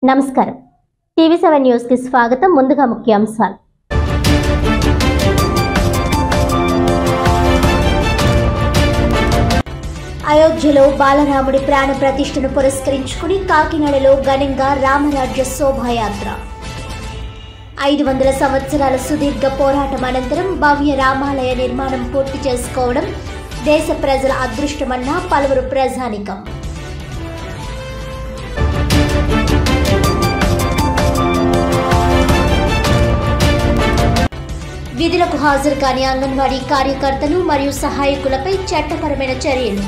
నమస్కారం. టీవీ7 న్యూస్ కి స్వాగతం. ముందుగా ముఖ్యాంశాలు. అయోధ్యలో బాలరాముడి ప్రాణ ప్రతిష్టను పురస్కరించుకుని కాకినాడలో ఘనంగా రామరాజ్య శోభాయాత్ర. 500 సంవత్సరాల సుదీర్ఘ పోరాటం అనంతరం భవ్య రామాలయ నిర్మాణం పూర్తి చేసుకోవడం దేశ ప్రజల అదృష్టమన్న పలువురు ప్రజానికం. విధులకు హాజరు కాని అంగన్వాడీ కార్యకర్తలు మరియు సహాయకులపై చట్టపరమైన చర్యలు.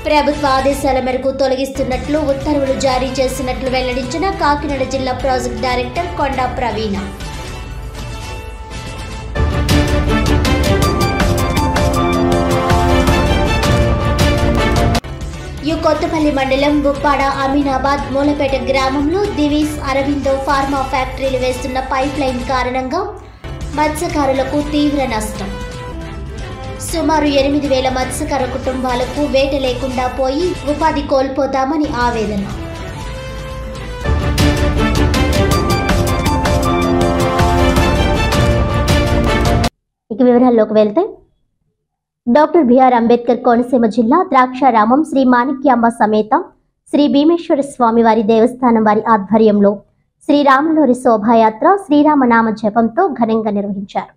ప్రభుత్వ ఆదేశాల మేరకు తొలగిస్తున్నట్లు ఉత్తర్వులు జారీ చేసినట్లు వెల్లడించిన కాకినాడ జిల్లా ప్రాజెక్ట్ డైరెక్టర్ కొండా ప్రవీణ. కొత్తపల్లి మండలం బుప్పాడ అమీనాబాద్ మూలపేట గ్రామంలో దివీస్ అరవిందో ఫార్మా ఫ్యాక్టరీలు వేస్తున్న పైప్ లైన్ కారణంగా మత్స్యకారులకు తీవ్ర నష్టం. సుమారు 8,000 మత్స్యకార కుటుంబాలకు వేట లేకుండా పోయి ఉపాధి కోల్పోతామని ఆవేదన. ఇక వివరాల్లోకి వెళ్తే, డాక్టర్ బిఆర్ అంబేద్కర్ కోనసీమ జిల్లా ద్రాక్షారామం శ్రీ మాణిక్యాంబ సమేత శ్రీ భీమేశ్వర స్వామి వారి దేవస్థానం వారి ఆధ్వర్యంలో శ్రీరాములోరి శోభాయాత్ర శ్రీరామనామ జపంతో ఘనంగా నిర్వహించారు.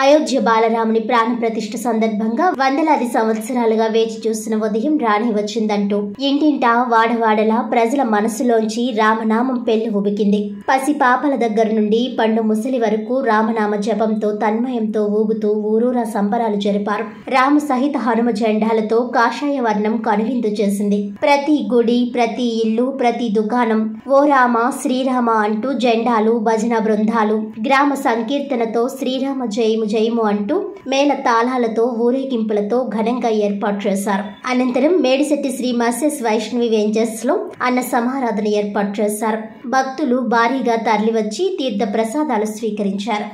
అయోధ్య బాలరాముని ప్రాణ ప్రతిష్ఠ సందర్భంగా వందలాది సంవత్సరాలుగా వేచి చూసిన ఉదయం రానే వచ్చిందంటూ ఇంటింటా వాడవాడలా ప్రజల మనసులోంచి రామనామం పెళ్లి ఉబికింది. పసి పాపల దగ్గర నుండి పండు ముసలి వరకు రామనామ జపంతో తన్మయంతో ఊగుతూ ఊరూరా సంబరాలు జరిపారు. రామ సహిత హనుమ జెండాలతో కాషాయ వర్ణం కనువిందు చేసింది. ప్రతి గుడి, ప్రతి ఇల్లు, ప్రతి దుకాణం ఓ రామ శ్రీరామ అంటూ జెండాలు, భజన బృందాలు, గ్రామ సంకీర్తనతో శ్రీరామ జయము జయము అంటూ మేళ తాళాలతో ఊరేగింపులతో ఘనంగా ఏర్పాటు చేశారు. అనంతరం మేడిశెట్టి శ్రీ మస్సెస్ వైష్ణవి వెంచర్స్ లో అన్న సమారాధన ఏర్పాటు చేశారు. భక్తులు భారీగా తరలివచ్చి తీర్థ ప్రసాదాలు స్వీకరించారు.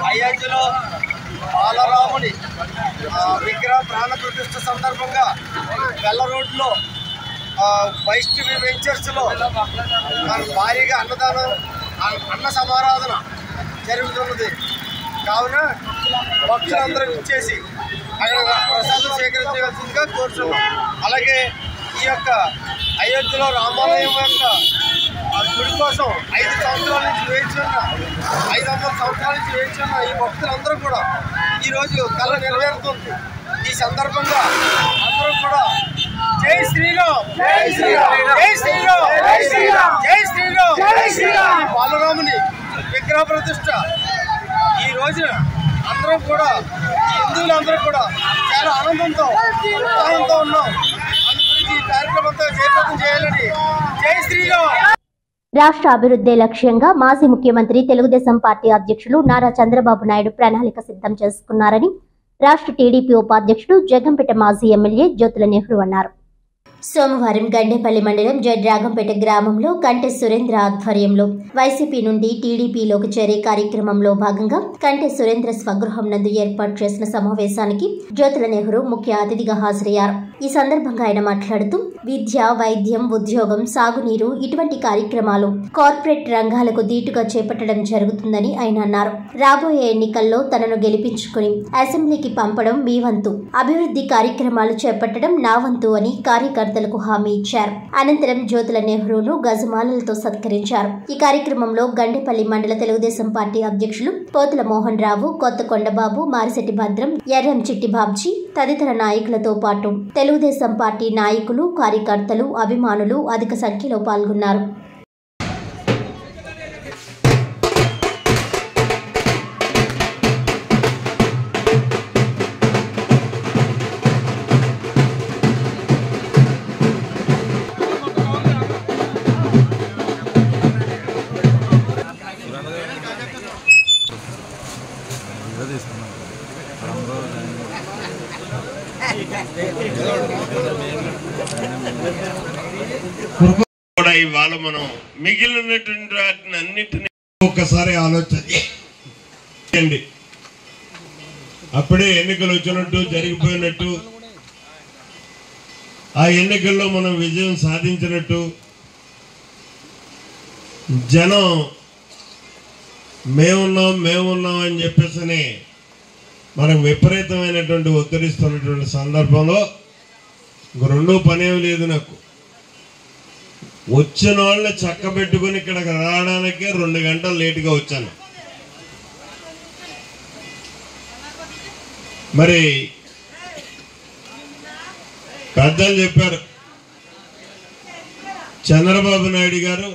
అయోధ్యలో బాలరాముని విగ్రహ ప్రాణ ప్రతిష్ఠ సందర్భంగా వెల్ల రోడ్లో వైష్ణవి వెంచర్స్లో భారీగా అన్న సమారాధన జరుగుతున్నది. కావున భక్తులందరూ ఇచ్చేసి అక్కడ ప్రసాదం స్వీకరించవలసిందిగా కోరుతున్నాం. అలాగే ఈ యొక్క అయోధ్యలో రామాలయం యొక్క గుడి కోసం 500 సంవత్సరాల నుంచి వేచి ఉన్న ఈ భక్తులందరూ కూడా ఈరోజు కళ నెరవేరుతుంది. ఈ సందర్భంగా అందరూ కూడా జై శ్రీరామ్, జై శ్రీరామ్, జై శ్రీరామ్, జై శ్రీరామ్, జై శ్రీరామ్, జై శ్రీరామ్. బాలరాముని విగ్రహ ప్రతిష్ఠ ఈ రోజున అందరం కూడా హిందువులందరూ కూడా చాలా ఆనందంతో ఉత్సాహంతో ఉన్నాం. అందుగురించి ఈ కార్యక్రమంతో జయప్రదం చేయాలని జై శ్రీరామ్. రాష్ట్ర అభివృద్ధి లక్ష్యంగా మాజీ ముఖ్యమంత్రి తెలుగుదేశం పార్టీ అధ్యక్షులు నారా చంద్రబాబు నాయుడు ప్రణాళిక సిద్ధం చేసుకున్నారని రాష్ట్ర టీడీపీ ఉపాధ్యక్షుడు జగంపేట మాజీ ఎమ్మెల్యే జ్యోతుల నెహ్రూ అన్నారు. సోమవారం గండేపల్లి మండలం జడ్రాగంపేట గ్రామంలో కంటె సురేంద్ర ఆధ్వర్యంలో వైసీపీ నుండి టీడీపీలోకి చేరే కార్యక్రమంలో భాగంగా కంటె సురేంద్ర స్వగృహం నందు ఏర్పాటు చేసిన సమావేశానికి జ్యోతుల నెహ్రూ ముఖ్య అతిథిగా హాజరయ్యారు. ఈ సందర్భంగా ఆయన మాట్లాడుతూ విద్య, వైద్యం, ఉద్యోగం, సాగునీరు ఇటువంటి కార్యక్రమాలు కార్పొరేట్ రంగాలకు దీటుగా చేపట్టడం జరుగుతుందని ఆయన అన్నారు. రాబోయే ఎన్నికల్లో తనను గెలిపించుకుని అసెంబ్లీకి పంపడం మీ వంతు, అభివృద్ధి కార్యక్రమాలు చేపట్టడం నా వంతు అని కార్యకర్తలకు హామీ ఇచ్చారు. అనంతరం జ్యోతుల నెహ్రూను గజమాలలతో సత్కరించారు. ఈ కార్యక్రమంలో గండేపల్లి మండల తెలుగుదేశం పార్టీ అధ్యక్షులు పోతుల మోహన్ రావు, కొత్త కొండబాబు, మారిశెట్టి భద్రం, ఎర్రం చిట్టి బాబ్జీ తదితర నాయకులతో పాటు తెలుగుదేశం పార్టీ నాయకులు, కార్యకర్తలు, అభిమానులు అధిక సంఖ్యలో పాల్గొన్నారు. కూడా ఇవాళ మనం మిగిలినటువంటి వాటిని అన్నింటినీ ఒక్కసారి ఆలోచన చేయండి. అప్పుడే ఎన్నికలు వచ్చినట్టు జరిగిపోయినట్టు, ఆ ఎన్నికల్లో మనం విజయం సాధించినట్టు, జనం మేమున్నాం అని చెప్పేసి మనకు విపరీతమైనటువంటి ఒత్తిడిస్తున్నటువంటి సందర్భంలో ఇంక రెండో పనేం లేదు. నాకు వచ్చిన వాళ్ళని చక్కబెట్టుకుని ఇక్కడికి రావడానికే 2 గంటలు లేటుగా వచ్చాను. మరి పెద్దలు చెప్పారు, చంద్రబాబు నాయుడు గారు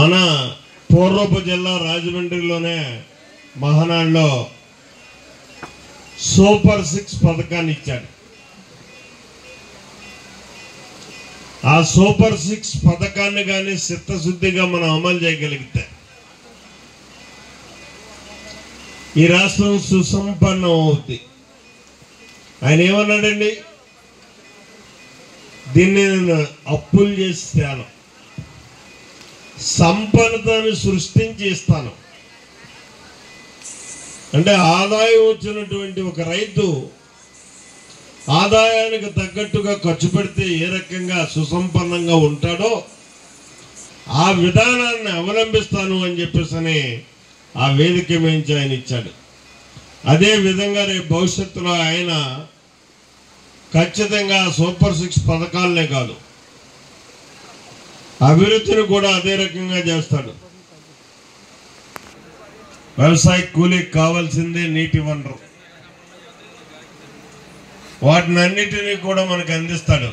మన పూర్వపు జిల్లా రాజమండ్రిలోనే మహానాడులో సూపర్ 6 పథకాన్ని ఇచ్చాడు. ఆ సూపర్ 6 పథకాన్ని కానీ చిత్తశుద్ధిగా మనం అమలు చేయగలిగితే ఈ రాష్ట్రం సుసంపన్నం అవుద్ది. ఆయన ఏమన్నాడండి, దీన్ని నేను అప్పులు చేసి తేను, సంపన్నతను సృష్టించి ఇస్తాను. అంటే ఆదాయం వచ్చినటువంటి ఒక రైతు ఆదాయానికి తగ్గట్టుగా ఖర్చు పెడితే ఏ రకంగా సుసంపన్నంగా ఉంటాడో ఆ విధానాన్ని అవలంబిస్తాను అని చెప్పేసి ఆ వేదిక మించి ఆయన ఇచ్చాడు. అదే విధంగా రేపు భవిష్యత్తులో ఆయన ఖచ్చితంగా సూపర్ 6 పథకాలనే కాదు, అభివృద్ధిని కూడా అదే రకంగా చేస్తాడు. వ్యవసాయ కూలీకి కావాల్సిందే నీటి వనరు, వాటిని అన్నిటినీ కూడా మనకు అందిస్తాడు.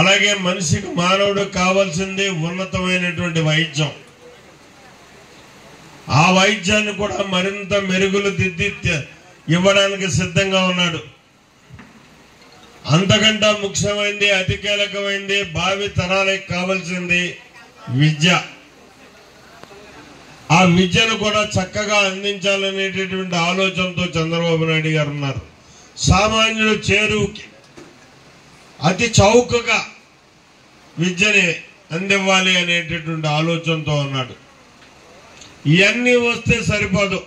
అలాగే మనిషికి మానవుడికి కావాల్సిందే ఉన్నతమైనటువంటి వైద్యం, ఆ వైద్యాన్ని కూడా మరింత మెరుగులు దిద్ది ఇవ్వడానికి సిద్ధంగా ఉన్నాడు. అంతకంటే ముఖ్యమైనది, అతి కీలకమైనది, భావి తరాలకు కావాల్సింది విద్య. ఆ విద్యను కూడా చక్కగా అందించాలనేటటువంటి ఆలోచనతో చంద్రబాబు నాయుడు గారు ఉన్నారు. సామాన్యుల చేరువుకి అతి చౌకగా విద్యని అందివ్వాలి అనేటటువంటి ఆలోచనతో ఉన్నాడు. ఇవన్నీ వస్తే సరిపోదు,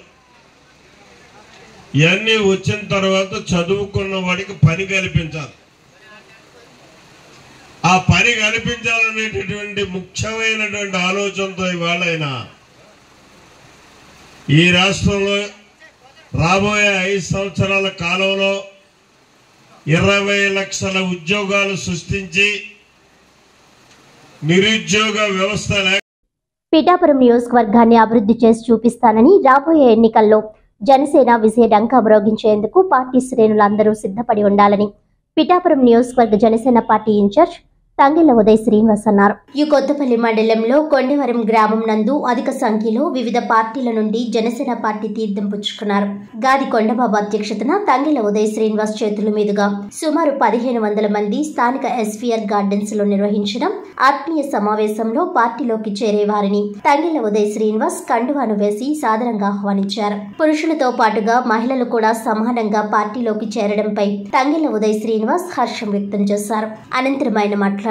ఇవన్నీ వచ్చిన తర్వాత చదువుకున్న వాడికి పని కల్పించాలి. ఆ పని కల్పించాలనేటటువంటి ముఖ్యమైనటువంటి ఆలోచనతో ఇవాళ ఆయన ఈ రాష్ట్రంలో రాబోయే 5 సంవత్సరాల కాలంలో 20 లక్షల ఉద్యోగాలు సృష్టించి నిరుద్యోగ వ్యవస్థ పిఠాపురం నియోజకవర్గాన్ని అభివృద్ధి చేసి చూపిస్తానని రాబోయే ఎన్నికల్లో జనసేన విజయ డంకా మ్రోగించేందుకు పార్టీ శ్రేణులందరూ సిద్ధపడి ఉండాలని పిఠాపురం నియోజకవర్గ జనసేన పార్టీ ఇన్ఛార్జ్ తంగెళ్ల ఉదయ్ శ్రీనివాస్ అన్నారు. ఈ కొత్తపల్లి మండలంలో కొండవరం గ్రామం నందు అధిక సంఖ్యలో వివిధ పార్టీల నుండి జనసేన పార్టీ తీర్థం పుచ్చుకున్నారు. గాది కొండబాబు అధ్యక్షతన తంగెళ్ల ఉదయ్ శ్రీనివాస్ చేతుల మీదుగా సుమారు 1500 మంది స్థానిక ఎస్వీఆర్ గార్డెన్స్ లో నిర్వహించిన ఆత్మీయ సమావేశంలో పార్టీలోకి చేరే వారిని తంగెళ్ల ఉదయ్ శ్రీనివాస్ కండువాను వేసి సాదరంగా ఆహ్వానించారు. పురుషులతో పాటుగా మహిళలు కూడా సమానంగా పార్టీలోకి చేరడంపై తంగెళ్ల ఉదయ్ శ్రీనివాస్ హర్షం వ్యక్తం చేశారు. అనంతరం ఆయన మాట్లాడుతూ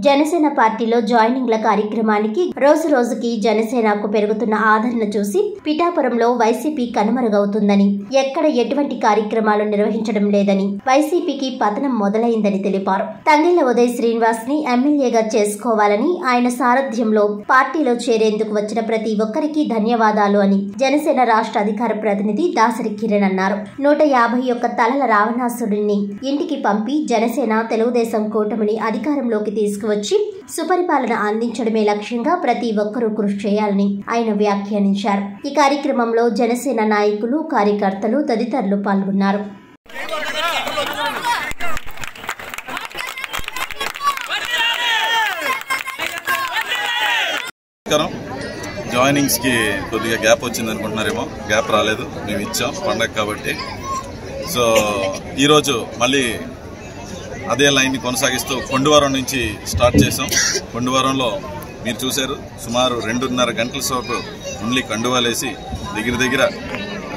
జనసేన పార్టీలో జాయినింగ్ల కార్యక్రమానికి రోజు రోజుకి జనసేనకు పెరుగుతున్న ఆదరణ చూసి పిఠాపురంలో వైసీపీ కనుమరుగవుతుందని, ఎక్కడ ఎటువంటి కార్యక్రమాలు నిర్వహించడం లేదని, వైసీపీకి పతనం మొదలైందని తెలిపారు. తంగెళ్ల ఉదయ్ శ్రీనివాస్ ని ఎమ్మెల్యేగా చేసుకోవాలని, ఆయన సారథ్యంలో పార్టీలో చేరేందుకు వచ్చిన ప్రతి ఒక్కరికి ధన్యవాదాలు అని జనసేన రాష్ట్ర అధికార ప్రతినిధి దాసరి కిరణ్ అన్నారు. 151 తలల రావణాసురుడిని ఇంటికి పంపి జనసేన తెలుగుదేశం కూటమిని అధికారంలోకి తీసుకువచ్చి సుపరిపాలన అందించడమే లక్ష్యంగా ప్రతి ఒక్కరూ కృషి చేయాలని ఆయన వ్యాఖ్యానించారు. ఈ కార్యక్రమంలో జనసేన నాయకులు, కార్యకర్తలు తదితరులు పాల్గొన్నారు. జాయినింగ్స్కి కొద్దిగా గ్యాప్ వచ్చింది అనుకుంటున్నారేమో, గ్యాప్ రాలేదు, మేము ఇచ్చాం పండగ కాబట్టి. సో ఈరోజు మళ్ళీ అదే లైన్ని కొనసాగిస్తూ కొండవరం నుంచి స్టార్ట్ చేసాం. కొండవరంలో మీరు చూశారు, సుమారు 2.5 గంటల సేపు ఓన్లీ కండువాలేసి దగ్గర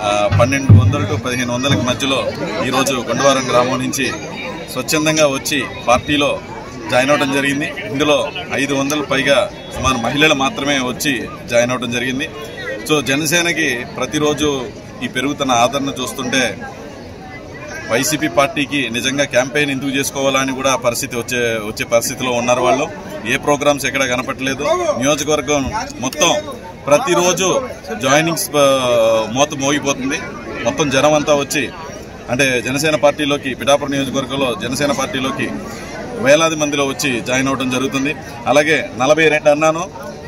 1200 to 1500 మధ్యలో ఈరోజు గొండవరం గ్రామం నుంచి స్వచ్ఛందంగా వచ్చి పార్టీలో జాయిన్ అవడం జరిగింది. ఇందులో 500 పైగా సుమారు మహిళలు మాత్రమే వచ్చి జాయిన్ అవడం జరిగింది. సో జనసేనకి ప్రతిరోజు ఈ పెరుగుతున్న ఆదరణ చూస్తుంటే వైసీపీ పార్టీకి నిజంగా క్యాంపెయిన్ ఎందుకు చేసుకోవాలని కూడా పరిస్థితి వచ్చే పరిస్థితిలో ఉన్నారు వాళ్ళు. ఏ ప్రోగ్రామ్స్ ఎక్కడ కనపట్లేదు. నియోజకవర్గం మొత్తం ప్రతిరోజు జాయినింగ్స్ మోత మోగిపోతుంది. మొత్తం జనం అంతా వచ్చి అంటే జనసేన పార్టీలోకి పిఠాపురం నియోజకవర్గంలో జనసేన పార్టీలోకి వేలాది మందిలో వచ్చి జాయిన్ అవడం జరుగుతుంది. అలాగే 42 అన్నాను,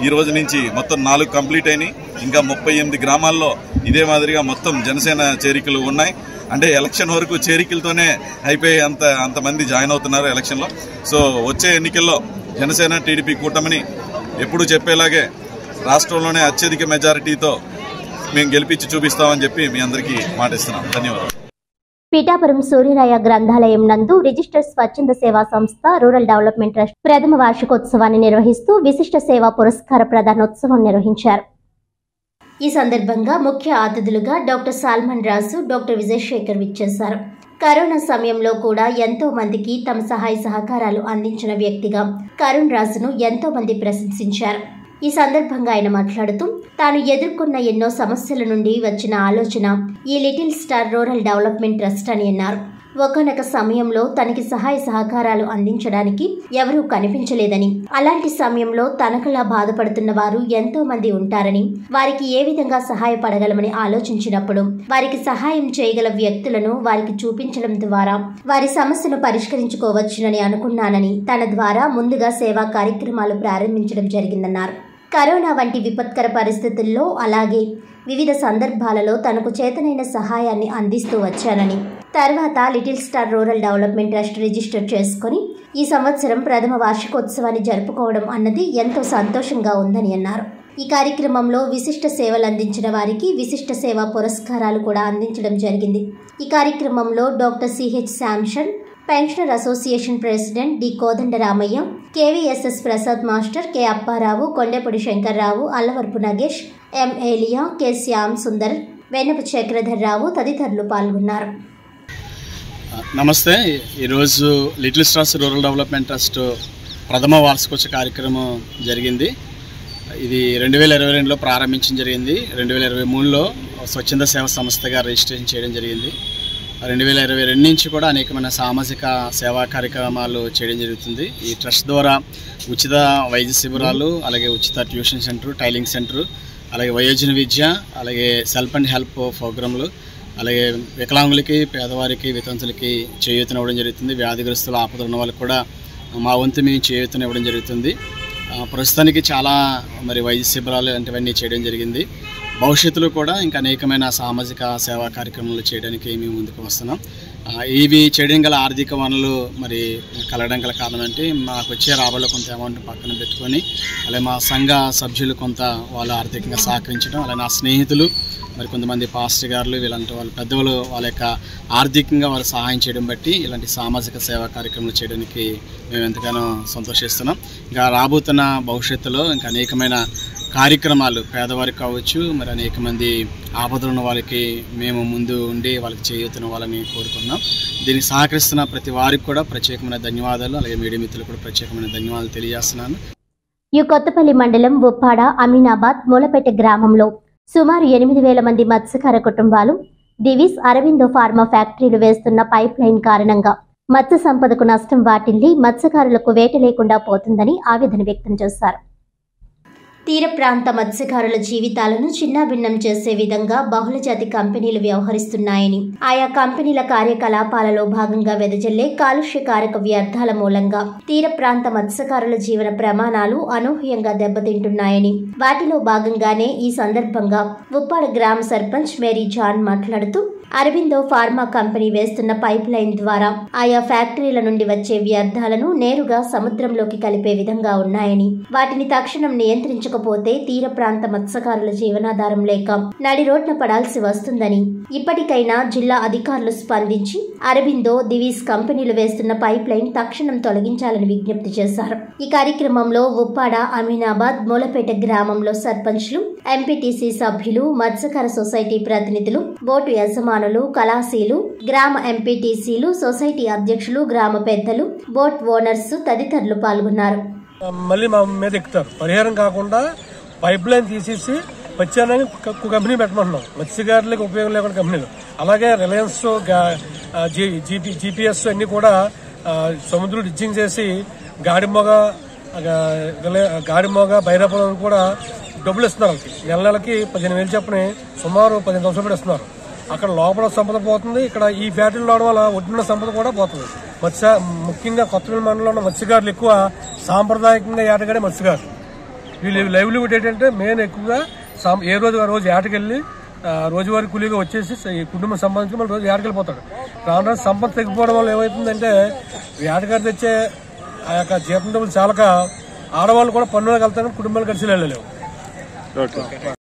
ఈ రోజు నుంచి మొత్తం 4 కంప్లీట్ అయినాయి. ఇంకా 38 గ్రామాల్లో ఇదే మాదిరిగా మొత్తం జనసేన చేరికలు ఉన్నాయి. అంటే ఎలక్షన్ వరకు చేరికలతోనే అయిపోయి అంతమంది జాయిన్ అవుతున్నారు ఎలక్షన్లో. సో వచ్చే ఎన్నికల్లో జనసేన టీడీపీ కూటమిని ఎప్పుడు చెప్పేలాగే రాష్ట్రంలోనే అత్యధిక మెజారిటీతో మేము గెలిపించి చూపిస్తామని చెప్పి మీ అందరికీ మాటిస్తున్నాం. ధన్యవాదాలు. పిఠాపురం సూర్యరాయ గ్రంథాలయం నందు రిజిస్టర్ స్వచ్ఛంద సేవా సంస్థ రూరల్ డెవలప్మెంట్ ట్రస్ట్ ప్రథమ వార్షికోత్సవాన్ని నిర్వహిస్తూ విశిష్ట సేవా పురస్కార ప్రదానోత్సవం నిర్వహించారు. ఈ సందర్భంగా ముఖ్య అతిథులుగా డాక్టర్ సాల్మన్ రాజు, డాక్టర్ విజయశేఖర్ విచ్చేశారు. కరోనా సమయంలో కూడా ఎంతో మందికి తమ సహాయ సహకారాలు అందించిన వ్యక్తిగా కరుణ్ రాజును ఎంతో మంది ప్రశంసించారు. ఈ సందర్భంగా ఆయన మాట్లాడుతూ తాను ఎదుర్కొన్న ఎన్నో సమస్యల నుండి వచ్చిన ఆలోచన ఈ little star rural development trust అని అన్నారు. ఒకనొక సమయంలో తనకి సహాయ సహకారాలు అందించడానికి ఎవరూ కనిపించలేదని, అలాంటి సమయంలో తనకలా బాధపడుతున్న వారు ఎంతో మంది ఉంటారని, వారికి ఏ విధంగా సహాయపడగలమని ఆలోచించినప్పుడు వారికి సహాయం చేయగల వ్యక్తులను వారికి చూపించడం ద్వారా వారి సమస్యను పరిష్కరించుకోవచ్చునని అనుకున్నానని తన ద్వారా ముందుగా సేవా కార్యక్రమాలు ప్రారంభించడం జరిగిందన్నారు. కరోనా వంటి విపత్కర పరిస్థితుల్లో అలాగే వివిధ సందర్భాలలో తనకు చేతనైన సహాయాన్ని అందిస్తూ వచ్చానని, తర్వాత little star rural development trust register చేసుకుని ఈ సంవత్సరం ప్రథమ వార్షికోత్సవాన్ని జరుపుకోవడం అన్నది ఎంతో సంతోషంగా ఉందని అన్నారు. ఈ కార్యక్రమంలో విశిష్ట సేవలు అందించిన వారికి విశిష్ట సేవా పురస్కారాలు కూడా అందించడం జరిగింది. ఈ కార్యక్రమంలో doctor C H Shamshan, pensioner association president D Kodandaramayya, KVSS Prasad master, K Apparao, Kondapudi Shankarrao, Allavarapu Nagesh, M Elia, K Shyam Sundar, Vennapu Chakradhar Rao తదితరులు పాల్గొన్నారు. నమస్తే. ఈరోజు little stars rural development trust ప్రథమ వార్షికోత్సవ కార్యక్రమం జరిగింది. ఇది 2022లో ప్రారంభించడం జరిగింది. 2023లో స్వచ్ఛంద సేవా సంస్థగా రిజిస్ట్రేషన్ చేయడం జరిగింది. 2022 నుంచి కూడా అనేకమైన సామాజిక సేవా కార్యక్రమాలు చేయడం జరుగుతుంది. ఈ ట్రస్ట్ ద్వారా ఉచిత వైద్య శిబిరాలు, అలాగే ఉచిత ట్యూషన్ సెంటర్, టైలింగ్ సెంటర్, అలాగే వయోజన విద్య, అలాగే సెల్ఫ్ అండ్ హెల్ప్ ప్రోగ్రాంలు, అలాగే వికలాంగులకి, పేదవారికి, వితంతులకి చేయూతనివ్వడం జరుగుతుంది. వ్యాధిగ్రస్తులు, ఆపదలు ఉన్న వాళ్ళకి కూడా మా వంతు మేము చేయూతనివ్వడం జరుగుతుంది. ప్రస్తుతానికి చాలా వైద్య శిబిరాలు వంటివన్నీ చేయడం జరిగింది. భవిష్యత్తులో కూడా ఇంకా అనేకమైన సామాజిక సేవా కార్యక్రమాలు చేయడానికి మేము ముందుకు వస్తున్నాం. ఇవి చేయడం గల ఆర్థిక వనరులు కలగడం గల కారణం అంటే మాకు వచ్చే రాబడిలో కొంత అమౌంట్ పక్కన పెట్టుకొని, అలాగే మా సంఘ సభ్యులు కొంత వాళ్ళు ఆర్థికంగా సహకరించడం, అలాగే నా స్నేహితులు కొంతమంది పాస్టర్ గారులు వీళ్ళంటి వాళ్ళు పెద్దవాళ్ళు వాళ్ళ యొక్క ఆర్థికంగా వాళ్ళు సహాయం చేయడం బట్టి ఇలాంటి సామాజిక సేవా కార్యక్రమాలు చేయడానికి మేము ఎంతగానో సంతోషిస్తున్నాం. ఇంకా రాబోతున్న భవిష్యత్తులో ఇంకా అనేకమైన కార్యక్రమాలు పేదవారికి కావచ్చు, అనేక మంది ఆపదలు ఉన్న వాళ్ళకి మేము ముందు ఉండి వాళ్ళకి చేయూతనివ్వాలని కోరుకున్నాం. దీనికి సహకరిస్తున్న ప్రతి వారికి కూడా ప్రత్యేకమైన ధన్యవాదాలు, అలాగే మీడియా మిత్రులకు కూడా ప్రత్యేకమైన ధన్యవాదాలు తెలియజేస్తున్నాను. ఈ కొత్తపల్లి మండలం ఉప్పాడ, అమీనాబాద్, మూలపేట గ్రామంలో సుమారు 8,000 మంది మత్స్యకార కుటుంబాలు దివిస్, అరవిందో ఫార్మా ఫ్యాక్టరీలు వేస్తున్న పైప్ లైన్ కారణంగా మత్స్య సంపదకు నష్టం వాటిల్లి మత్స్యకారులకు వేట లేకుండా పోతుందని ఆవేదన వ్యక్తం చేశారు. తీర ప్రాంత మత్స్యకారుల జీవితాలను చిన్నాభిన్నం చేసే విధంగా బహుళజాతి కంపెనీలు వ్యవహరిస్తున్నాయని, ఆయా కంపెనీల కార్యకలాపాలలో భాగంగా వెదజల్లే కాలుష్యకారక వ్యర్థాల మూలంగా తీర ప్రాంత మత్స్యకారుల జీవన ప్రమాణాలు అనూహ్యంగా దెబ్బతింటున్నాయని, వాటిలో భాగంగానే ఈ సందర్భంగా ఉప్పాడ గ్రామ సర్పంచ్ మేరీ జాన్ మాట్లాడుతూ అరవిందో ఫార్మా కంపెనీ వేస్తున్న పైప్ లైన్ ద్వారా ఆయా ఫ్యాక్టరీల నుండి వచ్చే వ్యర్థాలను నేరుగా సముద్రంలోకి కలిపే విధంగా ఉన్నాయని, వాటిని తక్షణం నియంత్రించకపోతే తీర ప్రాంత మత్స్యకారుల జీవనాధారం లేక నడి రోడ్న పడాల్సి వస్తుందని, ఇప్పటికైనా జిల్లా అధికారులు స్పందించి అరబిందో, దివీస్ కంపెనీలు వేస్తున్న పైప్ లైన్ తక్షణం తొలగించాలని విజ్ఞప్తి చేశారు. ఈ కార్యక్రమంలో ఉప్పాడ, అమీనాబాద్, మూలపేట గ్రామంలో సర్పంచ్లు, ఎంపీటీసీ సభ్యులు, మత్స్యకార సొసైటీ ప్రతినిధులు, బోటు యజమానులు, కళాశీలు, గ్రామ ఎంపీటీసీలు, సొసైటీ అధ్యక్షులు, గ్రామ పెద్దలు, బోట్ ఓనర్స్ తదితరులు పాల్గొన్నారు. మళ్ళీ మా మీద ఎక్కుతారు. పరిహారం కాకుండా పైప్ లైన్ తీసేసి వచ్చానని కంపెనీ పెట్టమంటున్నాం. మత్స్యకారులకు ఉపయోగం లేకుండా కంపెనీలు. అలాగే రిలయన్స్, జీపీఎస్ అన్ని కూడా సముద్రం డిచ్చింగ్ చేసి గాడిమోగ, బైరాపురం కూడా డబ్బులు ఇస్తున్నారు. వాళ్ళకి నెలకి 15,000 చెప్పని సుమారు 15,000 రూపాయలు ఇస్తున్నారు. అక్కడ లోపల సంపద పోతుంది, ఇక్కడ ఈ ఫ్యాక్టరీలు రావడం వల్ల ఒడ్డున్న సంపద కూడా పోతుంది. ముఖ్యంగా కొత్తపల్లి మండలంలో ఉన్న మత్స్యకారులు ఎక్కువ సాంప్రదాయకంగా ఏటగాడే మత్స్యకారులు. వీళ్ళు లైవ్లీవుడ్ ఏంటంటే మెయిన్ ఎక్కువగా ఏ రోజు ఆ రోజు ఏటకెళ్ళి రోజువారీ కూలీగా వచ్చేసి కుటుంబం సంబంధించి మళ్ళీ రోజు ఏటకెళ్ళిపోతాడు. రాను సంపద తగ్గిపోవడం వల్ల ఏమవుతుందంటే ఏటగారు తెచ్చే ఆ యొక్క జీతం డబ్బులు చాలక ఆడవాళ్ళు కూడా పన్నులకు వెళ్తారని కుటుంబాలు కలిసి వెళ్ళలేవు.